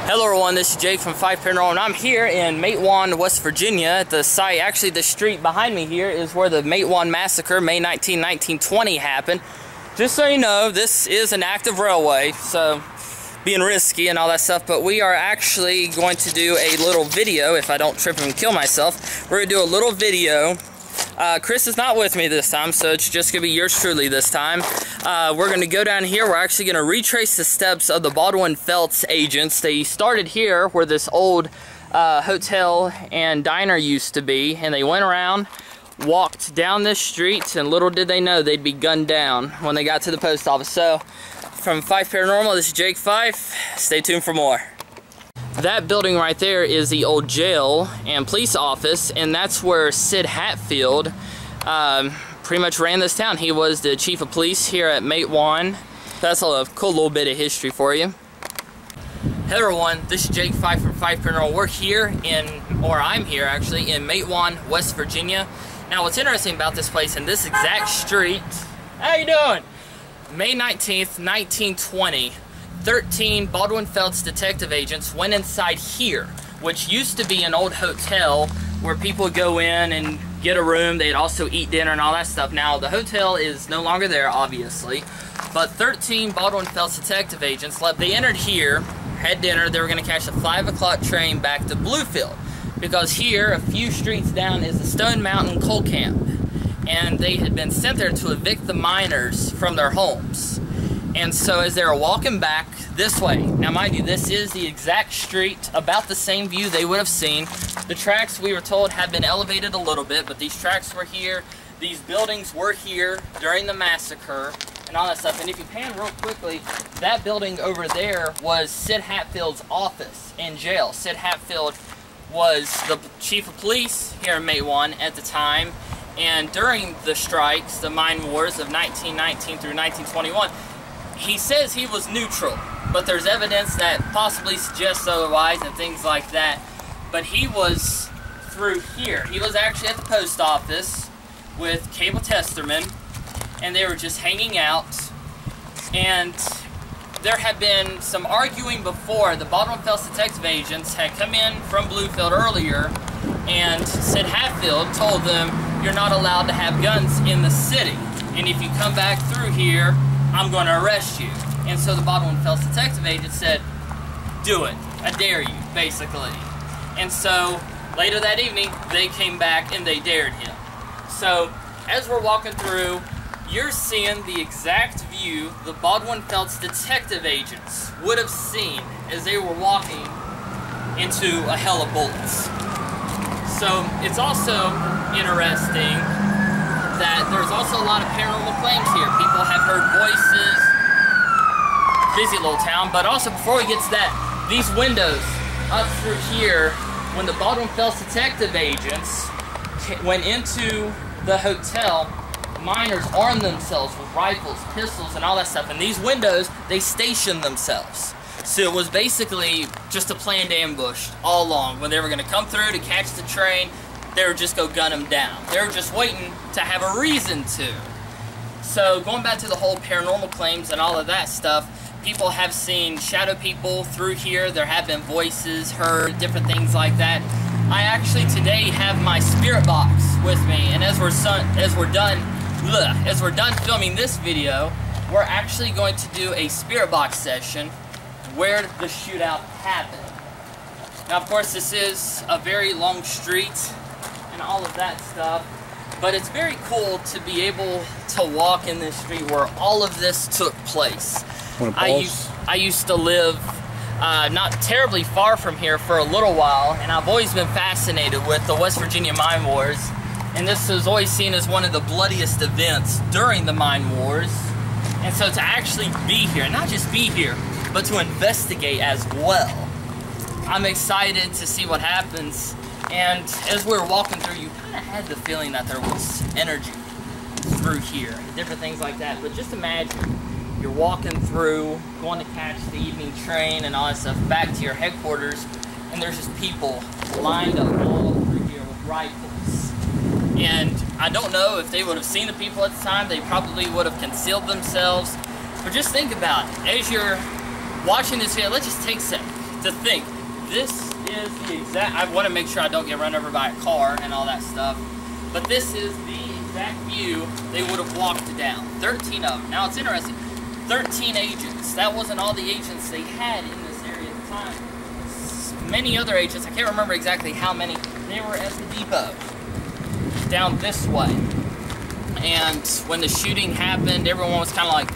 Hello everyone, this is Jake from Fife Paranormal, and I'm here in Matewan, West Virginia at the site. Actually, the street behind me here is where the Matewan Massacre, May 19, 1920 happened. Just so you know, this is an active railway, so being risky and all that stuff, but we are actually going to do a little video, if I don't trip and kill myself. We're going to do a little video. Chris is not with me this time, so it's just going to be yours truly this time. We're going to go down here. We're actually going to retrace the steps of the Baldwin Felts agents. They started here where this old hotel and diner used to be, and they went around, walked down this street, and little did they know they'd be gunned down when they got to the post office. So, from Fife Paranormal, this is Jake Fife. Stay tuned for more. That building right there is the old jail and police office, and that's where Sid Hatfield pretty much ran this town. He was the chief of police here at Matewan. That's a cool little bit of history for you. Hey everyone, this is Jake Fife from Fife Paranormal. We're here I'm here actually, in Matewan, West Virginia. Now what's interesting about this place, in this exact street, how you doing? May 19th, 1920. 13 Baldwin Felts detective agents went inside here, which used to be an old hotel where people would go in and get a room. They'd also eat dinner and all that stuff. Now, the hotel is no longer there, obviously, but 13 Baldwin Felts detective agents left. They entered here, had dinner. They were going to catch the 5 o'clock train back to Bluefield, because here, a few streets down, is the Stone Mountain coal camp, and they had been sent there to evict the miners from their homes. And so as they were walking back this way, now mind you, this is the exact street, about the same view they would have seen. The tracks, we were told, had been elevated a little bit, but these tracks were here. These buildings were here during the massacre and all that stuff. And if you pan real quickly, that building over there was Sid Hatfield's office in jail. Sid Hatfield was the chief of police here in Matewan at the time. And during the strikes, the mine wars of 1919 through 1921, he says he was neutral, but there's evidence that possibly suggests otherwise and things like that. But he was through here. He was actually at the post office with Cable Testerman, and they were just hanging out. And there had been some arguing before. The Baldwin Felts detective agents had come in from Bluefield earlier, and Sid Hatfield told them, "You're not allowed to have guns in the city, and if you come back through here, I'm going to arrest you." And so the Baldwin Felts detective agent said, "Do it. I dare you," basically. And so later that evening, they came back and they dared him. So as we're walking through, you're seeing the exact view the Baldwin Felts detective agents would have seen as they were walking into a hell of bullets. So it's also interesting that there's also a lot of paranormal claims here. People have heard voices. Busy little town. But also, before we get to that, these windows up through here, when the Baldwin Felts detective agents went into the hotel, miners armed themselves with rifles, pistols, and all that stuff. And these windows, they stationed themselves. So it was basically just a planned ambush all along. When they were going to come through to catch the train, they would just go gun them down. They were just waiting to have a reason to. So going back to the whole paranormal claims and all of that stuff, people have seen shadow people through here. There have been voices heard, different things like that. I actually today have my spirit box with me, and as we're done filming this video, we're actually going to do a spirit box session where the shootout happened. Now, of course, this is a very long street and all of that stuff, but it's very cool to be able to walk in this street where all of this took place. I used to live not terribly far from here for a little while, and I've always been fascinated with the West Virginia mine wars, and this was always seen as one of the bloodiest events during the mine wars. And so to actually be here, not just be here, but to investigate as well, I'm excited to see what happens. And as we were walking through, you kind of had the feeling that there was energy through here, different things like that. But just imagine, you're walking through, going to catch the evening train and all that stuff back to your headquarters, and there's just people lined up all through here with rifles. And I don't know if they would have seen the people at the time. They probably would have concealed themselves. But just think about it. As you're watching this video, let's just to think, this is the exact, I want to make sure I don't get run over by a car and all that stuff, but this is the exact view they would have walked down. 13 of them. Now it's interesting, 13 agents. That wasn't all the agents they had in this area at the time. Many other agents, I can't remember exactly how many, they were at the depot, down this way. And when the shooting happened, everyone was kind of like,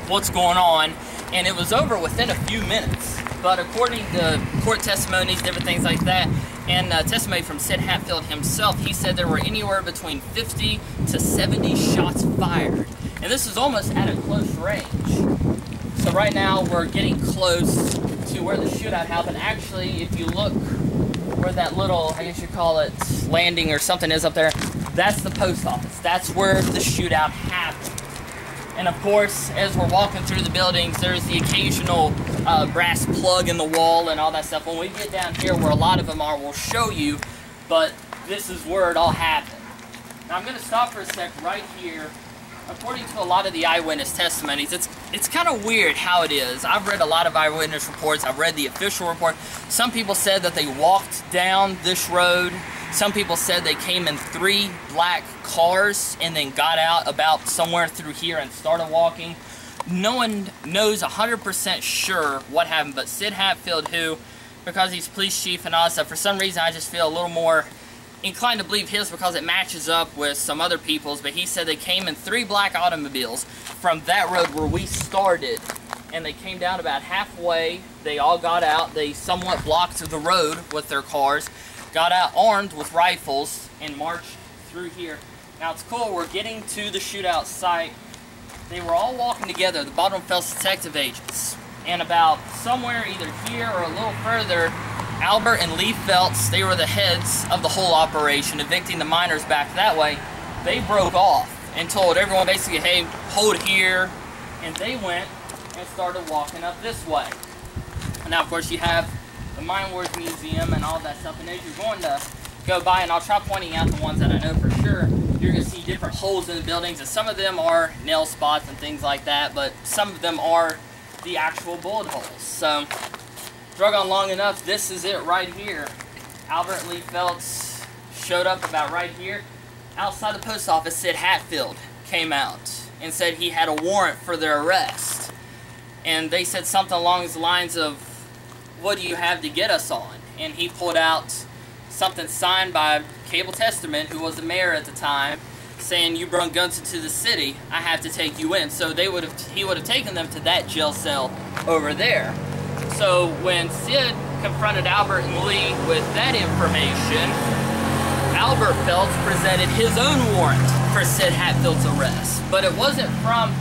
what's going on? And it was over within a few minutes. But according to court testimonies, different things like that, and testimony from Sid Hatfield himself, he said there were anywhere between 50 to 70 shots fired. And this is almost at a close range. So right now we're getting close to where the shootout happened. Actually, if you look where that little, I guess you call it, landing or something is up there, that's the post office. That's where the shootout happened. And of course, as we're walking through the buildings, there's the occasional brass plug in the wall and all that stuff. When we get down here where a lot of them are, we'll show you, but this is where it all happened. Now I'm going to stop for a sec right here. According to a lot of the eyewitness testimonies, it's kind of weird how it is. I've read a lot of eyewitness reports. I've read the official report. Some people said that they walked down this road. Some people said they came in 3 black cars and then got out about somewhere through here and started walking. No one knows 100% sure what happened, but Sid Hatfield, who, because he's police chief and all that stuff, for some reason I just feel a little more inclined to believe his because it matches up with some other people's, but he said they came in 3 black automobiles from that road where we started, and they came down about halfway. They all got out. They somewhat blocked the road with their cars, got out armed with rifles, and marched through here. Now it's cool, we're getting to the shootout site. They were all walking together, the Baldwin Phelps detective agents, and about somewhere either here or a little further, Albert and Lee Phelps, they were the heads of the whole operation, evicting the miners back that way. They broke off and told everyone basically, hey, hold here, and they went and started walking up this way. And now of course you have the Mine Wars Museum and all that stuff, and as you're going to go by, and I'll try pointing out the ones that I know for sure, you're going to see different holes in the buildings, and some of them are nail spots and things like that, but some of them are the actual bullet holes. So, drug on long enough, this is it right here. Albert and Lee Phelps showed up about right here. Outside the post office, Sid Hatfield came out and said he had a warrant for their arrest. And they said something along the lines of, what do you have to get us on? And he pulled out something signed by Cable Testament, who was the mayor at the time, saying, you brought guns into the city, I have to take you in. So he would have taken them to that jail cell over there. So when Sid confronted Albert and Lee with that information, Albert Phelps presented his own warrant for Sid Hatfield's arrest. But it wasn't from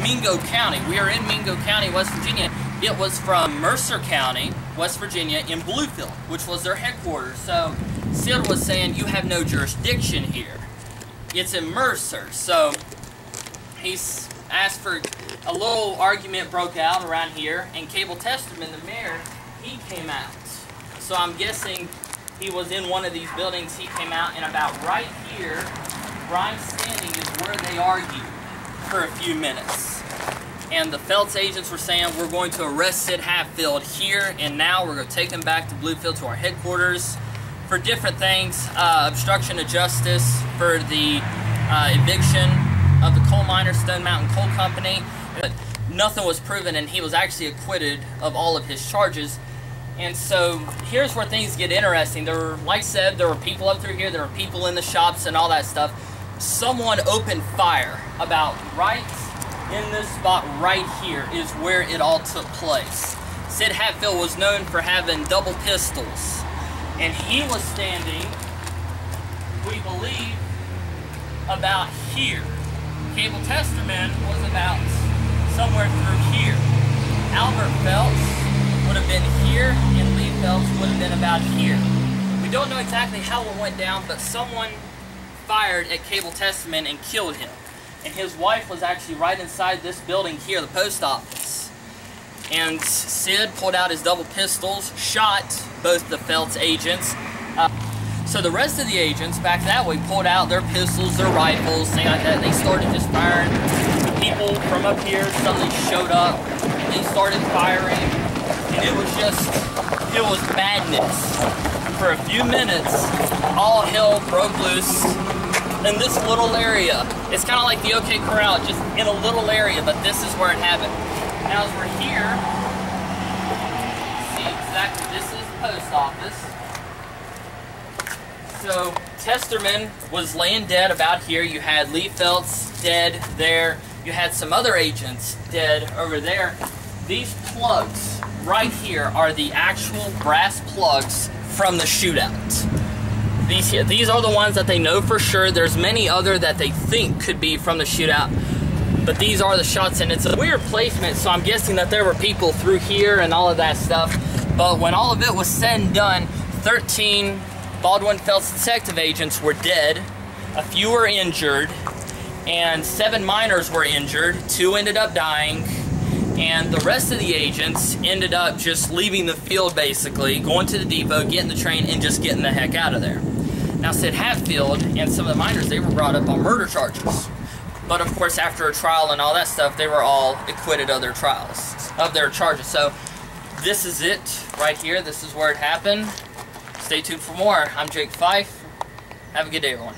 Mingo County. We are in Mingo County, West Virginia. It was from Mercer County, West Virginia, in Bluefield, which was their headquarters. So Sid was saying, you have no jurisdiction here. It's in Mercer. So he's asked for, a little argument broke out around here, and Cable Testament, the mayor, he came out. So I'm guessing he was in one of these buildings, he came out, and about right here, where I'm standing, is where they argued for a few minutes. And the Phelps agents were saying, we're going to arrest Sid Hatfield here and now. We're going to take him back to Bluefield to our headquarters for different things. Obstruction of justice for the eviction of the coal miner, Stone Mountain Coal Company. But nothing was proven, and he was actually acquitted of all of his charges. And so here's where things get interesting. There were, like I said, there were people up through here, there were people in the shops and all that stuff. Someone opened fire about right in this spot right here is where it all took place. Sid Hatfield was known for having double pistols, and he was standing, we believe, about here. Cable Testament was about somewhere through here. Albert Phelps would have been here, and Lee Phelps would have been about here. We don't know exactly how it went down, but someone fired at Cable Testament and killed him. And his wife was actually right inside this building here, the post office. And Sid pulled out his double pistols, shot both the Phelps agents. So the rest of the agents back that way pulled out their pistols, their rifles, things like that. They started just firing. People from up here suddenly showed up. They started firing. and it was madness. For a few minutes, all hell broke loose in this little area. It's kind of like the OK Corral, just in a little area, but this is where it happened. Now as we're here, see exactly, this is the post office. So Testerman was laying dead about here. You had Lee Phelps dead there. You had some other agents dead over there. These plugs right here are the actual brass plugs from the shootout. These are the ones that they know for sure. There's many other that they think could be from the shootout, but these are the shots, and it's a weird placement, so I'm guessing that there were people through here and all of that stuff. But when all of it was said and done, 13 Baldwin Phelps detective agents were dead, a few were injured, and 7 minors were injured. 2 ended up dying, and the rest of the agents ended up just leaving the field, basically, going to the depot, getting the train, and just getting the heck out of there. Now, Sid Hatfield and some of the minors, they were brought up on murder charges. But, of course, after a trial and all that stuff, they were all acquitted of their charges. So, this is it right here. This is where it happened. Stay tuned for more. I'm Jake Fife. Have a good day, everyone.